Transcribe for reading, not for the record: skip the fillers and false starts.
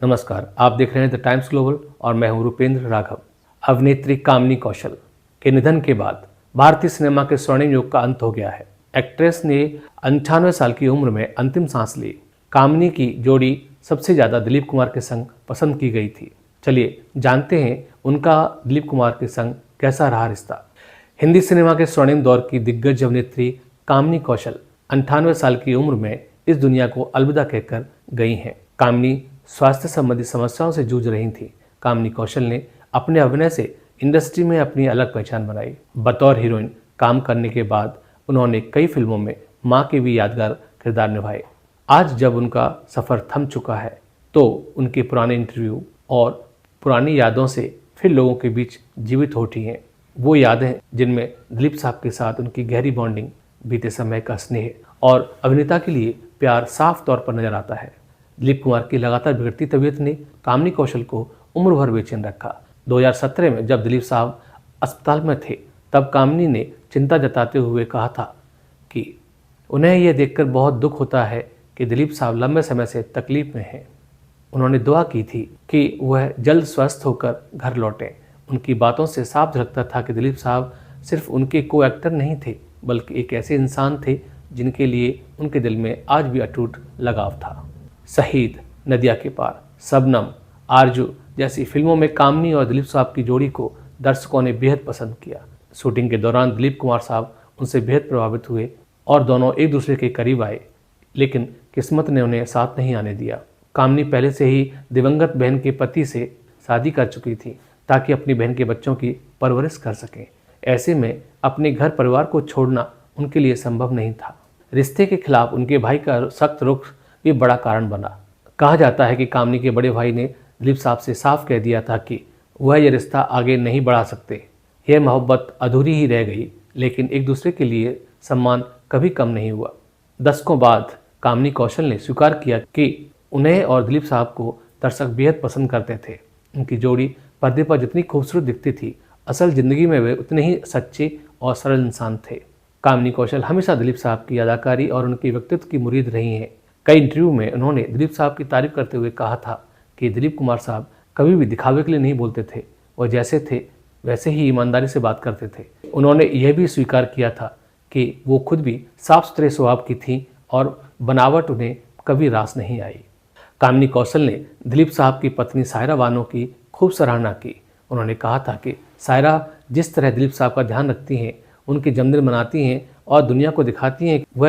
नमस्कार, आप देख रहे हैं द टाइम्स ग्लोबल और मैं हूं रुपेंद्र राघव। अभिनेत्री कामिनी कौशल के निधन के बाद भारतीय सिनेमा के स्वर्णिम युग का अंत हो गया है। एक्ट्रेस ने 98 साल की उम्र में अंतिम सांस ली। कामिनी की जोड़ी सबसे ज्यादा दिलीप कुमार के संग पसंद की गई थी। चलिए जानते हैं उनका दिलीप कुमार के संग कैसा रहा रिश्ता। हिंदी सिनेमा के स्वर्णिम दौर की दिग्गज अभिनेत्री कामिनी कौशल 98 साल की उम्र में इस दुनिया को अलविदा कहकर गई हैं। कामिनी स्वास्थ्य संबंधी समस्याओं से जूझ रही थी। कामिनी कौशल ने अपने अभिनय से इंडस्ट्री में अपनी अलग पहचान बनाई। बतौर हीरोइन काम करने के बाद उन्होंने कई फिल्मों में मां के भी यादगार किरदार निभाए। आज जब उनका सफ़र थम चुका है तो उनके पुराने इंटरव्यू और पुरानी यादों से फिर लोगों के बीच जीवित हो उठी हैं। वो यादें जिनमें दिलीप साहब के साथ उनकी गहरी बॉन्डिंग, बीते समय का स्नेह और अभिनेता के लिए प्यार साफ तौर पर नजर आता है। दिलीप कुमार की लगातार बिगड़ती तबीयत ने कामिनी कौशल को उम्र भर बेचैन रखा। 2017 में जब दिलीप साहब अस्पताल में थे तब कामिनी ने चिंता जताते हुए कहा था कि उन्हें यह देखकर बहुत दुख होता है कि दिलीप साहब लंबे समय से तकलीफ में हैं। उन्होंने दुआ की थी कि वह जल्द स्वस्थ होकर घर लौटें। उनकी बातों से साफ झलकता था कि दिलीप साहब सिर्फ उनके को एक्टर नहीं थे बल्कि एक ऐसे इंसान थे जिनके लिए उनके दिल में आज भी अटूट लगाव था। शहीद, नदिया के पार, शबनम, आरजू जैसी फिल्मों में कामिनी और दिलीप साहब की जोड़ी को दर्शकों ने बेहद पसंद किया। शूटिंग के दौरान दिलीप कुमार साहब उनसे बेहद प्रभावित हुए और दोनों एक दूसरे के करीब आए, लेकिन किस्मत ने उन्हें साथ नहीं आने दिया। कामिनी पहले से ही दिवंगत बहन के पति से शादी कर चुकी थी ताकि अपनी बहन के बच्चों की परवरिश कर सकें। ऐसे में अपने घर परिवार को छोड़ना उनके लिए संभव नहीं था। रिश्ते के खिलाफ उनके भाई का सख्त रुख भी बड़ा कारण बना। कहा जाता है कि कामिनी के बड़े भाई ने दिलीप साहब से साफ कह दिया था कि वह यह रिश्ता आगे नहीं बढ़ा सकते। यह मोहब्बत अधूरी ही रह गई, लेकिन एक दूसरे के लिए सम्मान कभी कम नहीं हुआ। दशकों बाद कामिनी कौशल ने स्वीकार किया कि उन्हें और दिलीप साहब को दर्शक बेहद पसंद करते थे। उनकी जोड़ी पर्दे पर जितनी खूबसूरत दिखती थी, असल जिंदगी में वे उतने ही सच्चे और सरल इंसान थे। कामिनी कौशल हमेशा दिलीप साहब की अदाकारी और उनके व्यक्तित्व की मुरीद रही हैं। कई इंटरव्यू में उन्होंने दिलीप साहब की तारीफ करते हुए कहा था कि दिलीप कुमार साहब कभी भी दिखावे के लिए नहीं बोलते थे, वह जैसे थे वैसे ही ईमानदारी से बात करते थे। उन्होंने यह भी स्वीकार किया था कि वो खुद भी साफ सुथरे स्वभाव की थीं और बनावट उन्हें कभी रास नहीं आई। कामिनी कौशल ने दिलीप साहब की पत्नी सायरा बानो की खूब सराहना की। उन्होंने कहा था कि सायरा जिस तरह दिलीप साहब का ध्यान रखती हैं, उनके जन्मदिन मनाती हैं और दुनिया को दिखाती हैं वह